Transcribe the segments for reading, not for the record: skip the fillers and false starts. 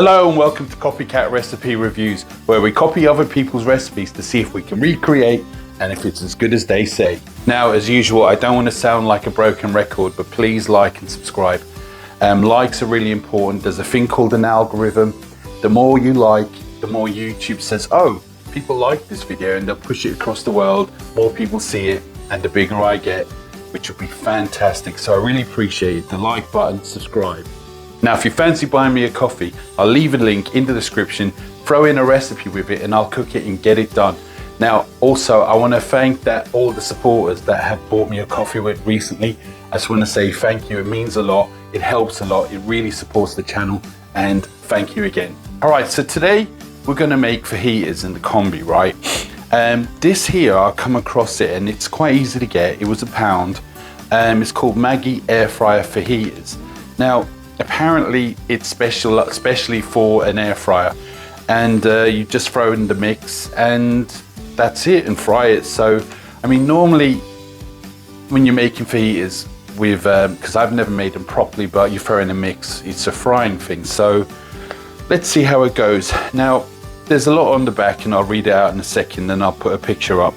Hello and welcome to Copycat Recipe Reviews, where we copy other people's recipes to see if we can recreate and if it's as good as they say. Now, as usual, I don't want to sound like a broken record, but please like and subscribe. Likes are really important. There's a thing called an algorithm. The more you like, the more YouTube says, oh, people like this video, and they'll push it across the world. More people see it, and the bigger I get, which would be fantastic. So I really appreciate it. The like button, subscribe. Now, if you fancy buying me a coffee, I'll leave a link in the description, throw in a recipe with it, and I'll cook it and get it done. Now, also, I want to thank all the supporters that have bought me a coffee with recently. I just want to say thank you. It means a lot. It helps a lot. It really supports the channel, and thank you again. All right, so today we're going to make fajitas in the combi, right? This here, I come across it, and it's quite easy to get. It was £1. It's called Maggi AirFryer Fajitas. Now, apparently it's special, especially for an air fryer, and you just throw in the mix and that's it, and fry it. So I mean, normally when you're making fajitas with because I've never made them properly, but you throw in a mix, it's a frying thing. So let's see how it goes. Now, there's a lot on the back and I'll read it out in a second, and I'll put a picture up.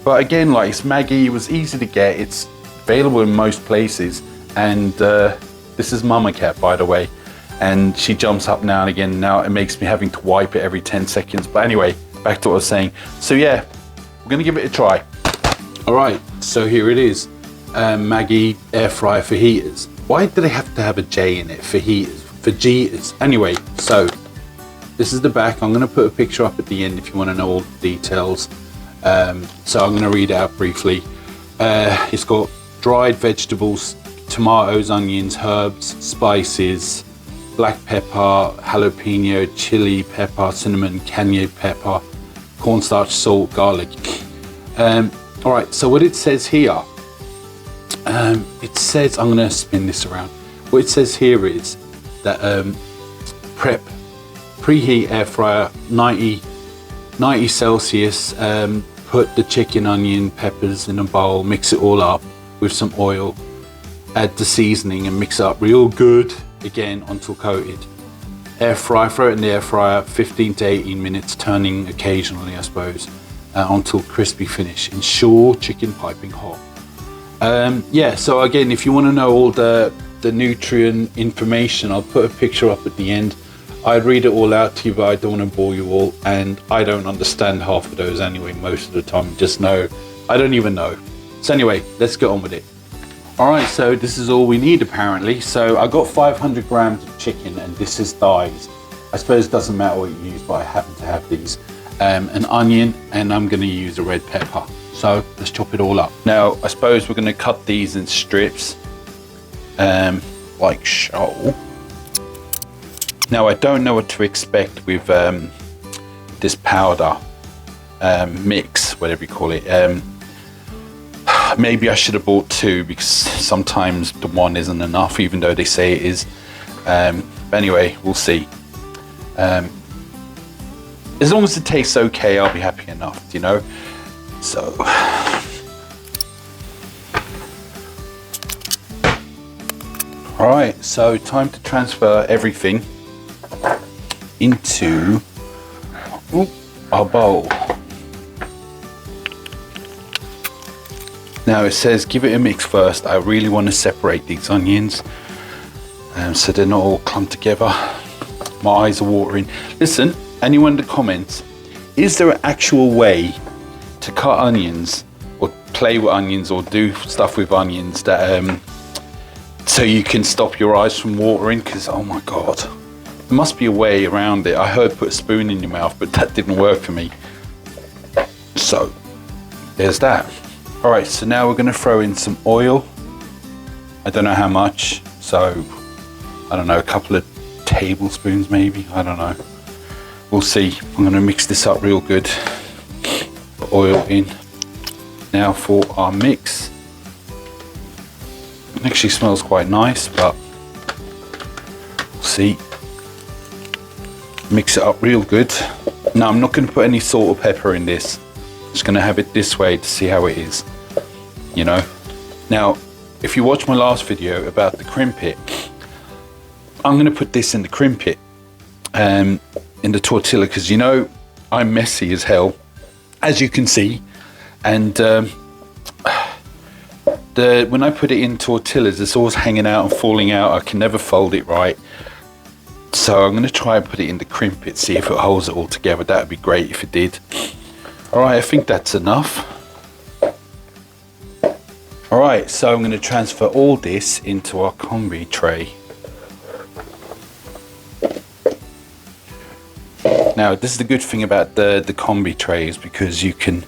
But again, like, it's Maggi. It was easy to get. It's available in most places, and this is Mama Cat, by the way, and she jumps up now and again. Now it makes me having to wipe it every 10 seconds. But anyway, back to what I was saying. So yeah, we're gonna give it a try. All right, so here it is, Maggi air fryer fajitas. Why do they have to have a J in it? Fajitas. Anyway, so this is the back. I'm gonna put a picture up at the end if you want to know all the details. So I'm gonna read it out briefly. It's got dried vegetables, tomatoes, onions, herbs, spices, black pepper, jalapeno, chili pepper, cinnamon, cayenne pepper, cornstarch, salt, garlic. All right, so what it says here, it says, I'm gonna spin this around. What it says here is that preheat air fryer 90 Celsius, put the chicken, onion, peppers in a bowl, mix it all up with some oil, add the seasoning and mix it up real good again until coated. Air fry, throw it in the air fryer 15 to 18 minutes, turning occasionally, I suppose, until crispy finish. Ensure chicken piping hot. Yeah, so again, if you want to know all the nutrient information, I'll put a picture up at the end. I'd read it all out to you, but I don't want to bore you all, and I don't understand half of those anyway most of the time. Just know, I don't even know. So anyway, let's get on with it. All right, so this is all we need apparently. So I got 500 grams of chicken, and this is thighs. I suppose it doesn't matter what you use, but I happen to have these. An onion, and I'm gonna use a red pepper. So let's chop it all up. Now, I suppose we're gonna cut these in strips, like so. Now, I don't know what to expect with this powder mix, whatever you call it. Maybe I should have bought two, because sometimes the one isn't enough, even though they say it is. But anyway, we'll see. As long as it tastes okay, I'll be happy enough, you know. So all right, so time to transfer everything into our bowl. Now, it says give it a mix first. I really want to separate these onions so they're not all clumped together. My eyes are watering. Listen, anyone in the comments, is there an actual way to cut onions or play with onions or do stuff with onions that so you can stop your eyes from watering? Because oh my god, there must be a way around it. I heard put a spoon in your mouth, but that didn't work for me. So there's that. All right, so now we're gonna throw in some oil. I don't know how much, so I don't know, a couple of tablespoons maybe, I don't know. We'll see. I'm gonna mix this up real good. Put oil in. Now for our mix. It actually smells quite nice, but we'll see. Mix it up real good. Now, I'm not gonna put any salt or pepper in this. Just gonna have it this way to see how it is, you know. Now, if you watch my last video about the Crimpit, I'm gonna put this in the Crimpit. in the tortilla, because you know I'm messy as hell, as you can see, and when I put it in tortillas, it's always hanging out and falling out. I can never fold it right. So I'm going to try and put it in the Crimpit, see if it holds it all together. That would be great if it did. All right, I think that's enough. All right, so I'm going to transfer all this into our combi tray. Now, this is the good thing about the combi trays, because you can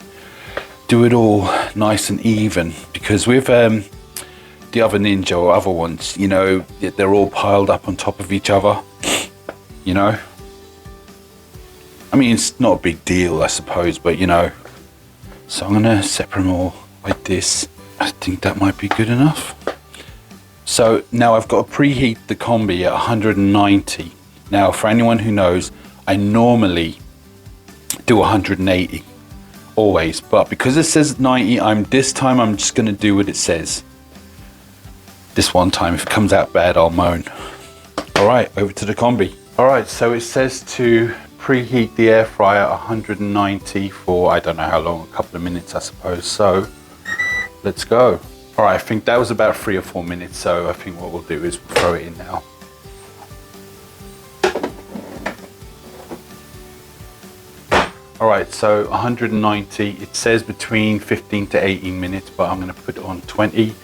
do it all nice and even, because with the other Ninja or other ones, you know, they're all piled up on top of each other, you know. I mean, it's not a big deal, I suppose, but you know. So I'm gonna separate them all like this. I think that might be good enough. So now I've got to preheat the combi at 190. Now, for anyone who knows, I normally do 180 always, but because it says 90, this time I'm just going to do what it says. This one time, if it comes out bad, I'll moan. All right, over to the combi. All right, so it says to preheat the air fryer at 190 for, I don't know how long, a couple of minutes, I suppose. So let's go. All right, I think that was about 3 or 4 minutes. So I think what we'll do is we'll throw it in now. All right, so 190, it says between 15 to 18 minutes, but I'm gonna put it on 20.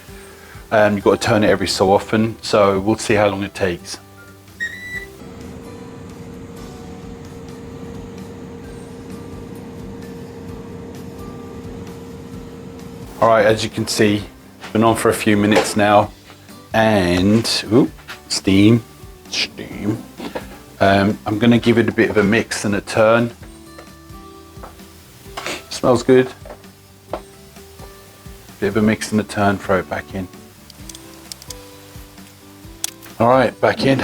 You've got to turn it every so often, so we'll see how long it takes. All right, as you can see, it's been on for a few minutes now, and steam. I'm gonna give it a bit of a mix and a turn. Smells good. Bit of a mix and a turn, throw it back in. All right, back in.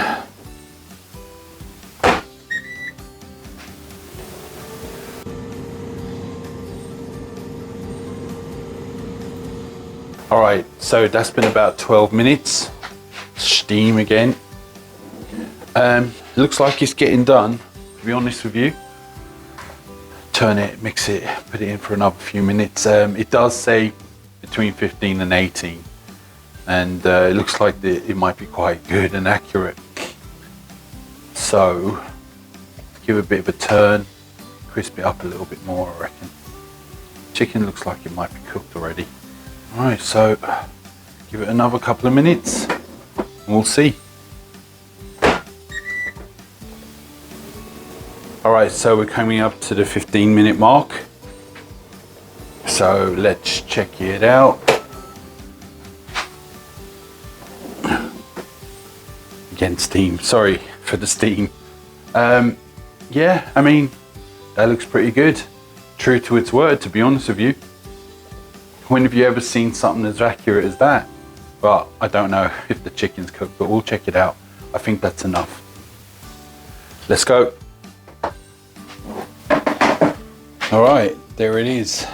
All right, so that's been about 12 minutes. Steam again. Looks like it's getting done, to be honest with you. Turn it, mix it, put it in for another few minutes. It does say between 15 and 18, and it looks like it might be quite good and accurate. So give it a bit of a turn, crisp it up a little bit more, I reckon. Chicken looks like it might be cooked already. All right, so give it another couple of minutes and we'll see. All right, so we're coming up to the 15-minute mark. So let's check it out. Again, steam, sorry for the steam. Yeah, I mean, that looks pretty good. True to its word, to be honest with you. When have you ever seen something as accurate as that? But I don't know if the chicken's cooked, but we'll check it out. I think that's enough. Let's go. All right, there it is.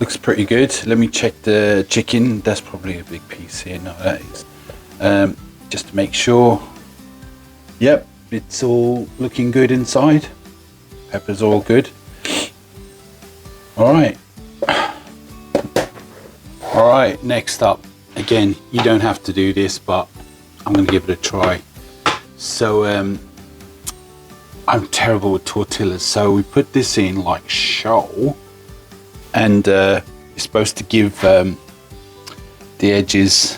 Looks pretty good. Let me check the chicken. That's probably a big piece here. No, that is. Just to make sure. Yep, it's all looking good inside. Pepper's all good. All right. All right, next up. Again, you don't have to do this, but I'm gonna give it a try. So, I'm terrible with tortillas, so we put this in like so, and it's supposed to give the edges,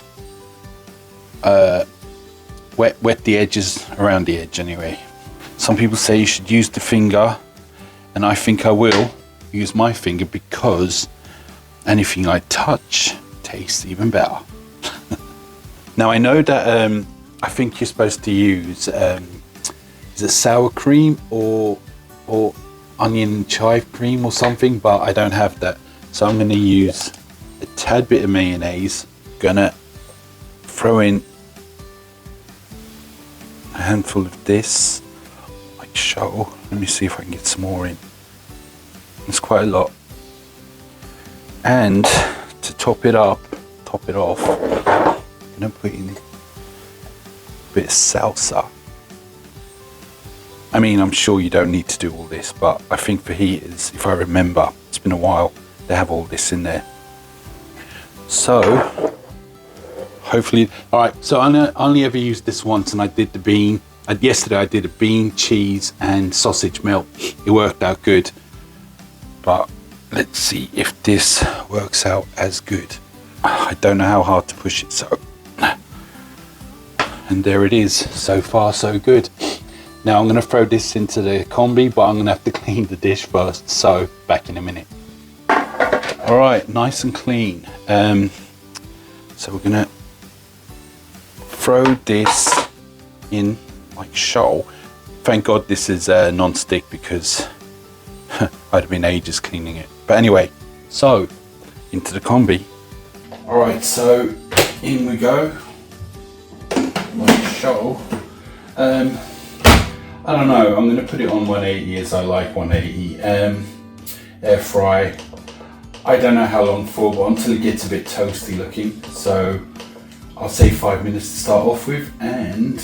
wet the edges around the edge anyway. Some people say you should use the finger, and I think I will use my finger because anything I touch tastes even better. Now I know that I think you're supposed to use is it sour cream or onion and chive cream or something, but I don't have that, so I'm going to use a tad bit of mayonnaise. Gonna throw in a handful of this like so. Let me see if I can get some more in. It's quite a lot. And to top it off, I'm gonna put in a bit of salsa. I mean, I'm sure you don't need to do all this, but I think fajitas, if I remember, it's been a while, they have all this in there. So, hopefully, all right, so I only ever used this once, and I did the bean. Yesterday I did a bean, cheese, and sausage melt. It worked out good, but let's see if this works out as good. I don't know how hard to push it, so. And there it is, so far so good. Now I'm gonna throw this into the combi, but I'm gonna have to clean the dish first, so back in a minute. All right, nice and clean. So we're gonna throw this in like so. Thank God this is non-stick, because I'd have been ages cleaning it. But anyway, so into the combi. All right, so in we go, like so. I don't know, I'm gonna put it on 180 as I like 180. Air fry, I don't know how long for, but until it gets a bit toasty looking. So I'll say 5 minutes to start off with, and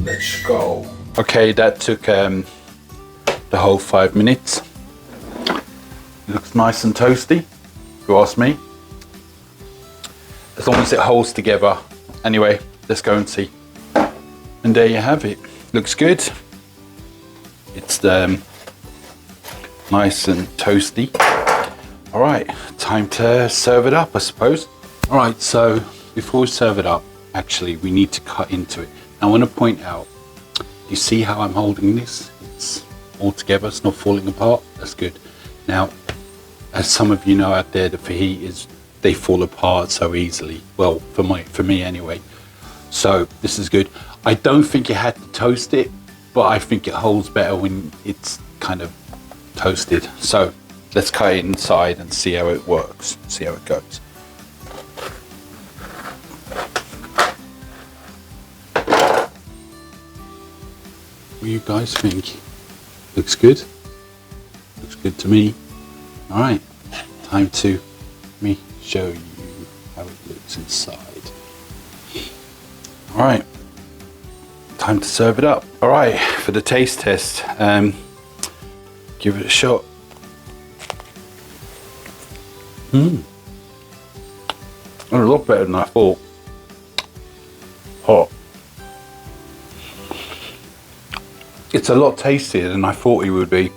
let's go. Okay, that took the whole 5 minutes. It looks nice and toasty, if you ask me. As long as it holds together. Anyway, let's go and see. And there you have it. Looks good. It's nice and toasty. All right, time to serve it up, I suppose. All right, so before we serve it up, actually, we need to cut into it. I want to point out, you see how I'm holding this? It's all together, it's not falling apart. That's good. Now, as some of you know out there, the fajitas, they fall apart so easily. Well, for me anyway. So this is good. I don't think you had to toast it, but I think it holds better when it's kind of toasted. So let's cut it inside and see how it works, see how it goes. What do you guys think? Looks good? Looks good to me. All right, time to let me show you how it looks inside. All right, time to serve it up. All right, for the taste test, give it a shot. A lot better than I thought. Hot. It's a lot tastier than I thought it would be.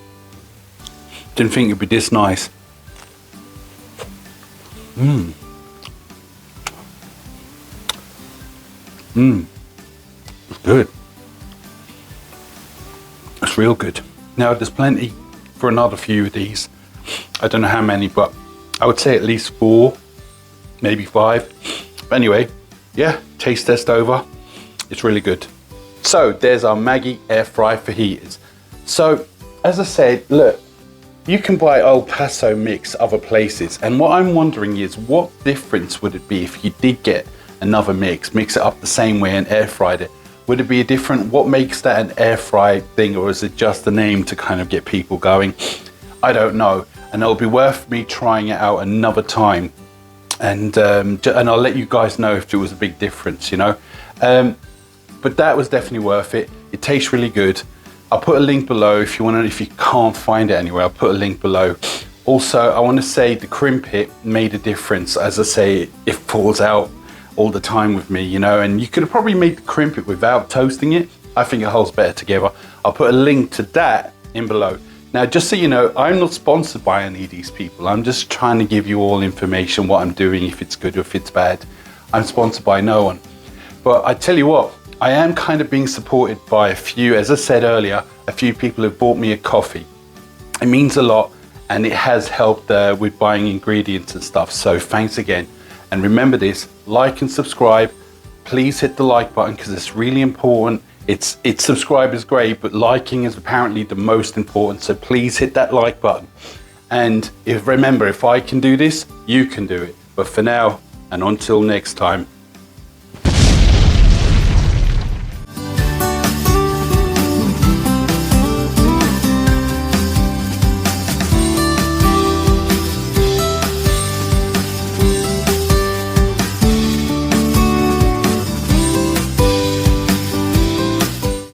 Didn't think it'd be this nice. It's good. It's real good. Now there's plenty for another few of these. I don't know how many, but I would say at least 4, maybe 5. But anyway, yeah, taste test over. It's really good. So there's our Maggi air fry fajitas. So as I said, look, you can buy El Paso mix other places, and what I'm wondering is, what difference would it be if you did get another mix it up the same way and air fried it? Would it be a different, what makes that an air fry thing, or is it just a name to kind of get people going? I don't know, and it'll be worth me trying it out another time, and I'll let you guys know if it was a big difference, you know. But that was definitely worth it. It tastes really good. I'll put a link below if you want to, if you can't find it anywhere, I'll put a link below. Also, I want to say the Crimpit made a difference. As I say, it falls out all the time with me, you know, and you could have probably made the Crimpit without toasting it. I think it holds better together. I'll put a link to that in below. Now, just so you know, I'm not sponsored by any of these people. I'm just trying to give you all information, what I'm doing, if it's good or if it's bad. I'm sponsored by no one. But I tell you what, I am kind of being supported by a few, as I said earlier, a few people have bought me a coffee. It means a lot, and it has helped with buying ingredients and stuff. So thanks again. And remember this, like and subscribe. Please hit the like button because it's really important. It's subscribe is great, but liking is apparently the most important. So please hit that like button. And remember, if I can do this, you can do it. But for now, and until next time,